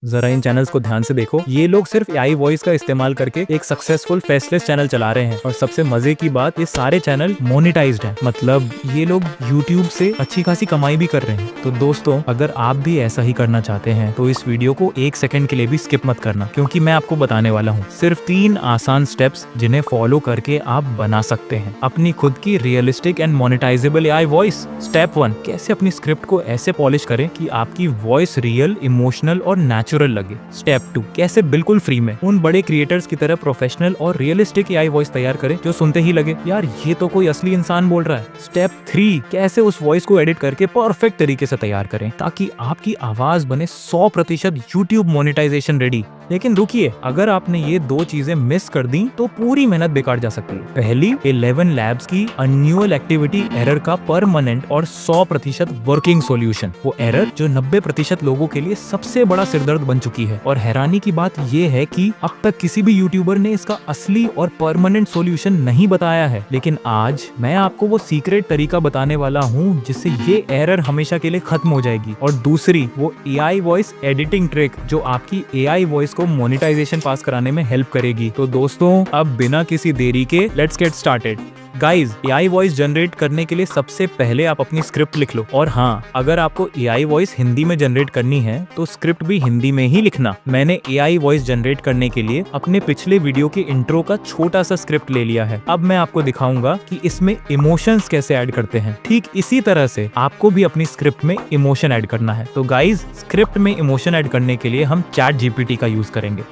जरा इन चैनल्स को ध्यान से देखो, ये लोग सिर्फ एआई वॉइस का इस्तेमाल करके एक सक्सेसफुल फेसलेस चैनल चला रहे हैं। और सबसे मजे की बात, ये सारे चैनल मोनेटाइज्ड हैं, मतलब ये लोग यूट्यूब से अच्छी खासी कमाई भी कर रहे हैं। तो दोस्तों, अगर आप भी ऐसा ही करना चाहते हैं तो इस वीडियो को एक सेकंड के लिए भी स्किप मत करना, क्योंकि मैं आपको बताने वाला हूँ सिर्फ 3 आसान स्टेप्स जिन्हें फॉलो करके आप बना सकते हैं अपनी खुद की realistic and monetisable AI voice. Step 1, कैसे अपनी स्क्रिप्ट को ऐसे पॉलिश करें कि आपकी वॉइस रियल, इमोशनल और नेचुरल लगे। स्टेप 2, कैसे बिल्कुल फ्री में उन बड़े क्रिएटर्स की तरह प्रोफेशनल और रियलिस्टिक एआई वॉइस तैयार करें जो सुनते ही लगे यार ये तो कोई असली इंसान बोल रहा है। स्टेप 3, कैसे उस वॉइस को एडिट करके परफेक्ट तरीके से तैयार करें ताकि आपकी आवाज बने 100% यूट्यूब मोनेटाइजेशन रेडी। लेकिन रुकिए, अगर आपने ये 2 चीजें मिस कर दी तो पूरी मेहनत बेकार जा सकती है। पहली, 11 लैब्स की एनुअल एक्टिविटी एरर का परमानेंट और 100% वर्किंग सॉल्यूशन। वो एरर जो 90% लोगों के लिए सबसे बड़ा सिरदर्द बन चुकी है। और हैरानी की बात ये है कि अब तक किसी भी यूट्यूबर ने इसका असली और परमानेंट सॉल्यूशन नहीं बताया है। लेकिन आज मैं आपको वो सीक्रेट तरीका बताने वाला हूँ जिससे ये एरर हमेशा के लिए खत्म हो जाएगी। और दूसरी, वो एआई वॉइस एडिटिंग ट्रिक जो आपकी एआई वॉइस को मोनेटाइजेशन पास कराने में हेल्प करेगी। तो दोस्तों, अब बिना किसी देरी के let's get started. Guys, AI voice generate करने के लिए सबसे पहले आप अपनी स्क्रिप्ट लिख लो। और हाँ, अगर आपको एआई वॉइस हिंदी में जनरेट करनी है तो स्क्रिप्ट भी हिंदी में ही लिखना। मैंने एआई वॉइस जनरेट करने के लिए अपने पिछले वीडियो के इंट्रो का छोटा सा स्क्रिप्ट ले लिया है। अब मैं आपको दिखाऊंगा कि इसमें इमोशंस कैसे ऐड करते हैं। ठीक इसी तरह से आपको भी अपनी स्क्रिप्ट में इमोशन ऐड करना है। तो गाइज, स्क्रिप्ट में इमोशन ऐड करने के लिए हम चैट जीपीटी का यूज करेंगे।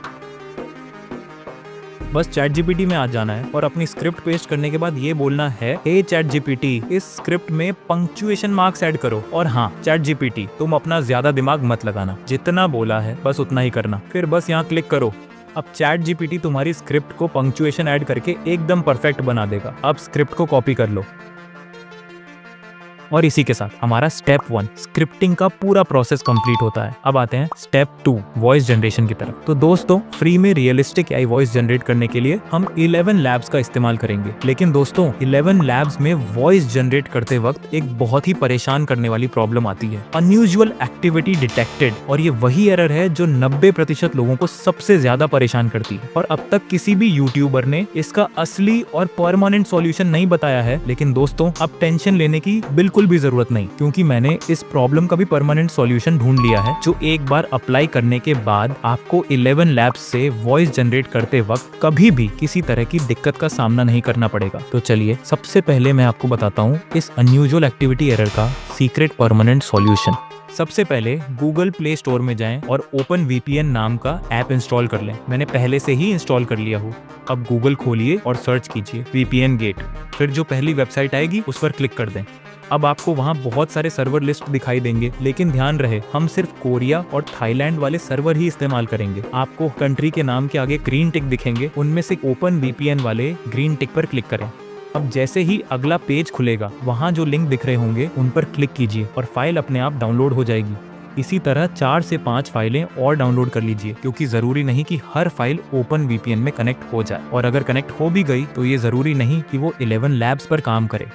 बस चैट जीपीटी में आ जाना है और अपनी स्क्रिप्ट पेस्ट करने के बाद ये बोलना है, हे चैट जीपीटी, इस स्क्रिप्ट में पंक्चुएशन मार्क्स ऐड करो। और हाँ चैट जीपीटी, तुम अपना ज्यादा दिमाग मत लगाना, जितना बोला है बस उतना ही करना। फिर बस यहाँ क्लिक करो। अब चैट जीपीटी तुम्हारी स्क्रिप्ट को पंक्चुएशन ऐड करके एकदम परफेक्ट बना देगा। अब स्क्रिप्ट को कॉपी कर लो। और इसी के साथ हमारा स्टेप 1 स्क्रिप्टिंग का पूरा प्रोसेस कंप्लीट होता है। अब आते हैं स्टेप 2 वॉइस जनरेशन की तरफ। तो दोस्तों, फ्री में रियलिस्टिक एआई वॉइस जनरेट करने के लिए हम 11 लैब्स का इस्तेमाल करेंगे। लेकिन दोस्तों, 11 लैब्स में वॉइस जनरेट करते वक्त एक बहुत ही परेशान करने वाली प्रॉब्लम आती है, अनयूजुअल एक्टिविटी डिटेक्टेड। और ये वही एरर है जो 90% लोगों को सबसे ज्यादा परेशान करती है। और अब तक किसी भी यूट्यूबर ने इसका असली और परमानेंट सॉल्यूशन नहीं बताया है। लेकिन दोस्तों, अब टेंशन लेने की बिल्कुल भी जरूरत नहीं, क्योंकि मैंने इस प्रॉब्लम का भी परमानेंट सॉल्यूशन ढूंढ लिया है जो एक बार अप्लाई करने के बाद आपको 11 लैब्स से वॉइस जनरेट करते वक्त कभी भी किसी तरह की दिक्कत का सामना नहीं करना पड़ेगा। तो चलिए, सबसे पहले मैं आपको बताता हूँ इस अनयूजुअल एक्टिविटी एरर का सीक्रेट परमानेंट सॉल्यूशन। सबसे पहले गूगल प्ले स्टोर में जाएं और ओपन वीपीएन नाम का ऐप इंस्टॉल कर लें। मैंने पहले से ही इंस्टॉल कर लिया हो। अब गूगल खोलिए और सर्च कीजिए वीपीएन गेट। फिर जो पहली वेबसाइट आएगी उस पर क्लिक कर दें। अब आपको वहाँ बहुत सारे सर्वर लिस्ट दिखाई देंगे, लेकिन ध्यान रहे हम सिर्फ कोरिया और थाईलैंड वाले सर्वर ही इस्तेमाल करेंगे। आपको कंट्री के नाम के आगे ग्रीन टिक दिखेंगे, उनमें से ओपन वीपीएन वाले ग्रीन टिक पर क्लिक करें। अब जैसे ही अगला पेज खुलेगा, वहाँ जो लिंक दिख रहे होंगे उन पर क्लिक कीजिए और फाइल अपने आप डाउनलोड हो जाएगी। इसी तरह 4 से 5 फाइलें और डाउनलोड कर लीजिए, क्योंकि जरूरी नहीं कि हर फाइल ओपन वीपीएन में कनेक्ट हो जाए। और अगर कनेक्ट हो भी गई तो ये जरूरी नहीं कि वो 11 लैब्स पर काम करे।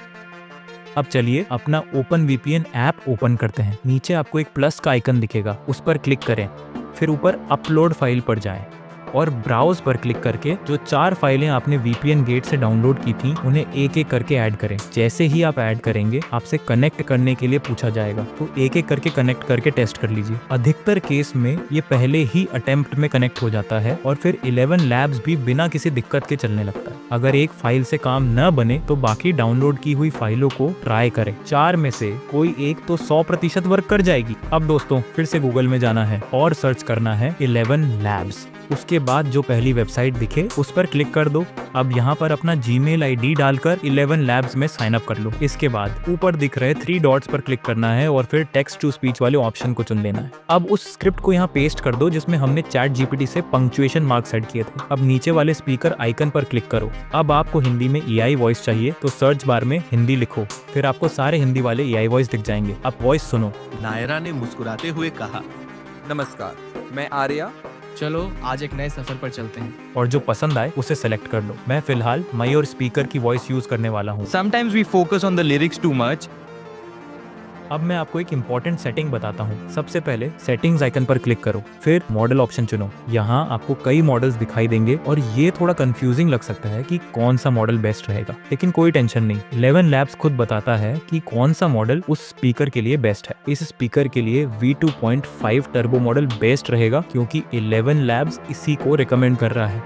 अब चलिए अपना ओपन वीपीएन ऐप ओपन करते हैं। नीचे आपको एक प्लस का आइकन दिखेगा, उस पर क्लिक करें। फिर ऊपर अपलोड फाइल पर जाएं और ब्राउज पर क्लिक करके जो 4 फाइलें आपने वीपीएन गेट से डाउनलोड की थी उन्हें एक एक करके ऐड करें। जैसे ही आप ऐड करेंगे, आपसे कनेक्ट करने के लिए पूछा जाएगा, तो एक एक करके कनेक्ट करके टेस्ट कर लीजिए। अधिकतर केस में ये पहले ही अटेम्प्ट में कनेक्ट हो जाता है और फिर 11 लैब्स भी बिना किसी दिक्कत के चलने लगता है। अगर एक फाइल से काम न बने तो बाकी डाउनलोड की हुई फाइलों को ट्राई करें। 4 में से कोई एक तो 100% वर्क कर जाएगी। अब दोस्तों, फिर से गूगल में जाना है और सर्च करना है 11 लैब्स। उसके बाद जो पहली वेबसाइट दिखे उस पर क्लिक कर दो। अब यहाँ पर अपना जीमेल आईडी डालकर 11 लैब्स में साइन अप कर लो। इसके बाद ऊपर दिख रहे 3 डॉट्स पर क्लिक करना है और फिर टेक्स्ट टू स्पीच वाले ऑप्शन को चुन लेना है। अब उस स्क्रिप्ट को यहाँ पेस्ट कर दो जिसमें हमने चैट जीपीटी से पंक्चुएशन मार्क्स सेट किए थे। अब नीचे वाले स्पीकर आइकन पर क्लिक करो। अब आपको हिंदी में एआई वॉइस चाहिए तो सर्च बार में हिंदी लिखो, फिर आपको सारे हिंदी वाले एआई वॉइस दिख जाएंगे। अब वॉइस सुनो। नायरा ने मुस्कुराते हुए कहा, नमस्कार, मैं आर्या। चलो आज एक नए सफर पर चलते हैं। और जो पसंद आए उसे सेलेक्ट कर लो। मैं फिलहाल मयूर स्पीकर की वॉइस यूज करने वाला हूँ। Sometimes we focus on the lyrics too much अब मैं आपको एक इम्पोर्टेंट सेटिंग बताता हूँ। सबसे पहले सेटिंग्स आइकन पर क्लिक करो, फिर मॉडल ऑप्शन चुनो। यहाँ आपको कई मॉडल्स दिखाई देंगे और ये थोड़ा कंफ्यूजिंग लग सकता है कि कौन सा मॉडल बेस्ट रहेगा, लेकिन कोई टेंशन नहीं। 11 Labs खुद बताता है कि कौन सा मॉडल उस स्पीकर के लिए बेस्ट है। इस स्पीकर के लिए V2.5 टर्बो मॉडल बेस्ट रहेगा क्योंकि 11 Labs इसी को रिकमेंड कर रहा है।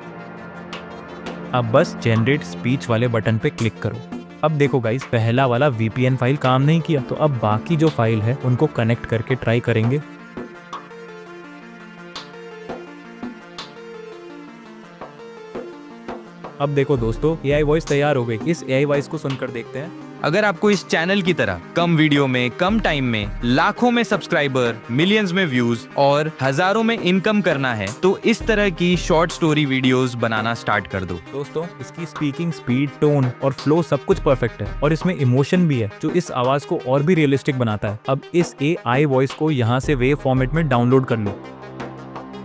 अब बस जनरेट स्पीच वाले बटन पे क्लिक करो। अब देखो गाइस, पहला वाला VPN फाइल काम नहीं किया, तो अब बाकी जो फाइल है उनको कनेक्ट करके ट्राई करेंगे। अब देखो दोस्तों, AI वॉइस तैयार हो गई। इस AI वॉइस को सुनकर देखते हैं। अगर आपको इस चैनल की तरह कम वीडियो में कम टाइम में लाखों में सब्सक्राइबर, मिलियंस में व्यूज और हजारों में इनकम करना है तो इस तरह की शॉर्ट स्टोरी वीडियोस बनाना स्टार्ट कर दो। दोस्तों, इसकी स्पीकिंग स्पीड, टोन और फ्लो सब कुछ परफेक्ट है और इसमें इमोशन भी है जो इस आवाज को और भी रियलिस्टिक बनाता है। अब इस AI वॉइस को यहाँ से वेव फॉर्मेट में डाउनलोड कर लो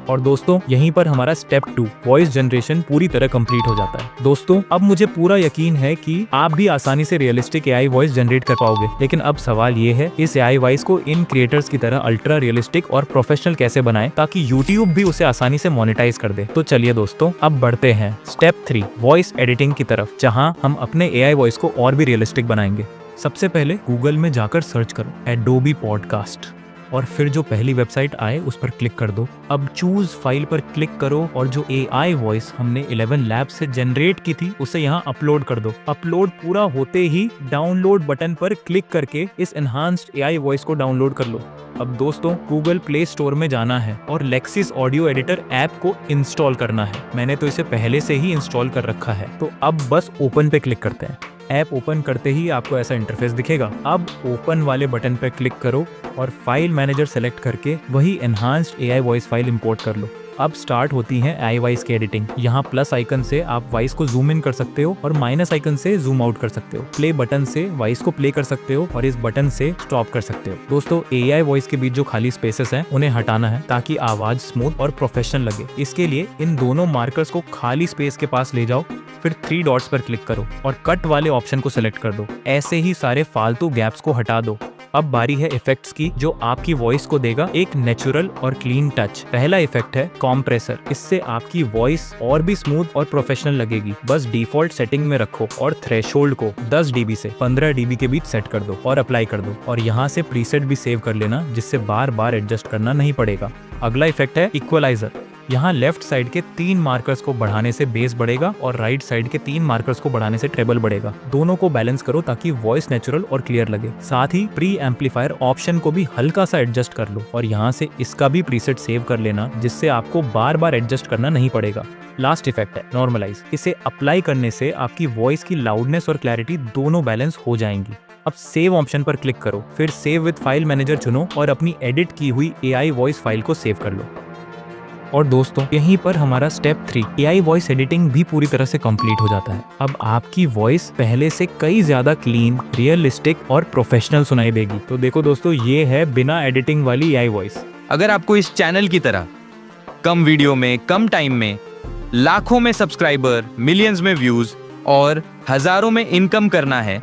और दोस्तों, यहीं पर हमारा स्टेप 2 वॉइस जनरेशन पूरी तरह कंप्लीट हो जाता है। दोस्तों, अब मुझे पूरा यकीन है कि आप भी आसानी से रियलिस्टिक AI वॉइस जनरेट कर पाओगे, लेकिन अब सवाल ये है, इस AI वॉइस को इन क्रिएटर्स की तरह अल्ट्रा रियलिस्टिक और प्रोफेशनल कैसे बनाएं ताकि YouTube भी उसे आसानी से मोनेटाइज कर दे। तो चलिए दोस्तों, अब बढ़ते हैं स्टेप 3 वॉइस एडिटिंग की तरफ, जहाँ हम अपने AI वॉइस को और भी रियलिस्टिक बनाएंगे। सबसे पहले गूगल में जाकर सर्च करो Adobe पॉडकास्ट और फिर जो पहली वेबसाइट आए उस पर क्लिक कर दो। अब चूज फाइल पर क्लिक करो और जो AI वॉइस हमने 11 Labs से जनरेट की थी उसे यहाँ अपलोड कर दो। अपलोड पूरा होते ही डाउनलोड बटन पर क्लिक करके इस एनहांस्ड AI वॉइस को डाउनलोड कर लो। अब दोस्तों, गूगल प्ले स्टोर में जाना है और लेक्सिस ऑडियो एडिटर ऐप को इंस्टॉल करना है। मैंने तो इसे पहले से ही इंस्टॉल कर रखा है, तो अब बस ओपन पे क्लिक करते हैं। ऐप ओपन करते ही आपको ऐसा इंटरफेस दिखेगा। अब ओपन वाले बटन पर क्लिक करो और फाइल मैनेजर सेलेक्ट करके वही enhanced AI voice file import कर लो। अब स्टार्ट होती है AI वॉइस की एडिटिंग। यहाँ प्लस आइकन से आप वॉइस को जूम इन कर सकते हो और माइनस आइकन से जूम आउट कर सकते हो। प्ले बटन से वॉइस को प्ले कर सकते हो और इस बटन से स्टॉप कर सकते हो। दोस्तों, AI वॉइस के बीच जो खाली स्पेसेस हैं उन्हें हटाना है ताकि आवाज स्मूथ और प्रोफेशनल लगे। इसके लिए इन दोनों मार्कर्स को खाली स्पेस के पास ले जाओ, फिर 3 डॉट्स पर क्लिक करो और कट वाले ऑप्शन को सिलेक्ट कर दो। ऐसे ही सारे फालतू गैप्स को हटा दो। अब बारी है इफेक्ट्स की, जो आपकी वॉइस को देगा एक नेचुरल और क्लीन टच। पहला इफेक्ट है कॉम्प्रेसर। इससे आपकी वॉइस और भी स्मूथ और प्रोफेशनल लगेगी। बस डिफॉल्ट सेटिंग में रखो और थ्रेशोल्ड को 10 dB से 15 dB के बीच सेट कर दो और अप्लाई कर दो। और यहाँ से प्रीसेट भी सेव कर लेना, जिससे बार बार एडजस्ट करना नहीं पड़ेगा। अगला इफेक्ट है इक्वलाइजर। यहाँ लेफ्ट साइड के 3 मार्कर्स को बढ़ाने से बेस बढ़ेगा और राइट साइड के 3 मार्कर्स को बढ़ाने से ट्रेबल बढ़ेगा। दोनों को बैलेंस करो ताकि वॉइस नेचुरल और क्लियर लगे। साथ ही प्री एम्पलीफायर ऑप्शन को भी हल्का सा एडजस्ट कर लो और यहाँ से इसका भी प्रीसेट सेव कर लेना, जिससे आपको बार बार एडजस्ट करना नहीं पड़ेगा। लास्ट इफेक्ट है नॉर्मलाइज। इसे अप्लाई करने से आपकी वॉइस की लाउडनेस और क्लैरिटी दोनों बैलेंस हो जाएंगी। अब सेव ऑप्शन पर क्लिक करो, फिर सेव विद फाइल मैनेजर चुनो और अपनी एडिट की हुई AI वॉइस फाइल को सेव कर लो। और दोस्तों, यहीं पर हमारा स्टेप 3 AI वॉइस एडिटिंग भी पूरी तरह से कंप्लीट हो जाता है। अब आपकी वॉइस पहले से कई ज्यादा क्लीन, रियलिस्टिक और प्रोफेशनल सुनाई देगी। तो देखो दोस्तों, ये है बिना एडिटिंग वाली AI वॉइस। अगर आपको इस चैनल की तरह कम वीडियो में कम टाइम में लाखों में सब्सक्राइबर, मिलियंस में व्यूज और हजारों में इनकम करना है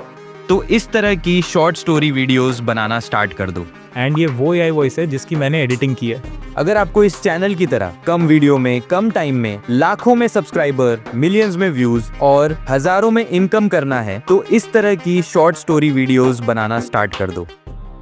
तो इस तरह की शॉर्ट स्टोरी वीडियोस बनाना स्टार्ट कर दो। एंड ये वो AI वॉइस है जिसकी मैंने एडिटिंग की है। अगर आपको इस चैनल की तरह कम वीडियो में कम टाइम में लाखों में सब्सक्राइबर, मिलियंस में व्यूज और हजारों में इनकम करना है तो इस तरह की शॉर्ट स्टोरी वीडियोस बनाना स्टार्ट कर दो।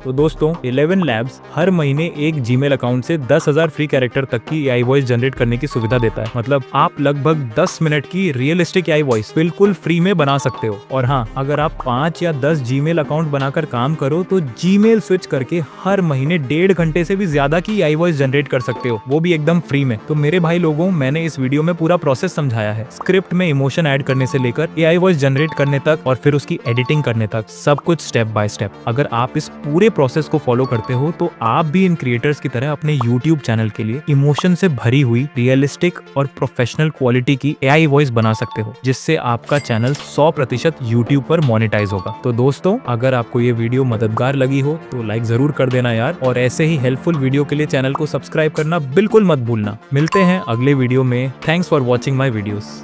तो दोस्तों, 11 Labs हर महीने एक जीमेल अकाउंट से 10,000 फ्री कैरेक्टर तक की AI वॉइस जनरेट करने की सुविधा देता है। मतलब आप लगभग 10 मिनट की रियलिस्टिक AI वॉइस बिल्कुल फ्री में बना सकते हो। और हाँ, अगर आप 5 या 10 जीमेल अकाउंट बनाकर काम करो तो जीमेल स्विच करके हर महीने 1.5 घंटे से भी ज्यादा की AI वॉइस जनरेट कर सकते हो, वो भी एकदम फ्री में। तो मेरे भाई लोगों, मैंने इस वीडियो में पूरा प्रोसेस समझाया है। स्क्रिप्ट में इमोशन ऐड करने से लेकर AI वॉइस जनरेट करने तक और फिर उसकी एडिटिंग करने तक, सब कुछ स्टेप बाय स्टेप। अगर आप इस पूरे प्रोसेस को फॉलो करते हो तो आप भी इन क्रिएटर्स की तरह अपने YouTube चैनल के लिए इमोशन से भरी हुई रियलिस्टिक और प्रोफेशनल क्वालिटी की AI वॉइस बना सकते हो, जिससे आपका चैनल 100% YouTube पर मोनेटाइज होगा। तो दोस्तों, अगर आपको ये वीडियो मददगार लगी हो तो लाइक जरूर कर देना यार, और ऐसे ही हेल्पफुल वीडियो के लिए चैनल को सब्सक्राइब करना बिल्कुल मत भूलना। मिलते हैं अगले वीडियो में। Thanks for watching my videos.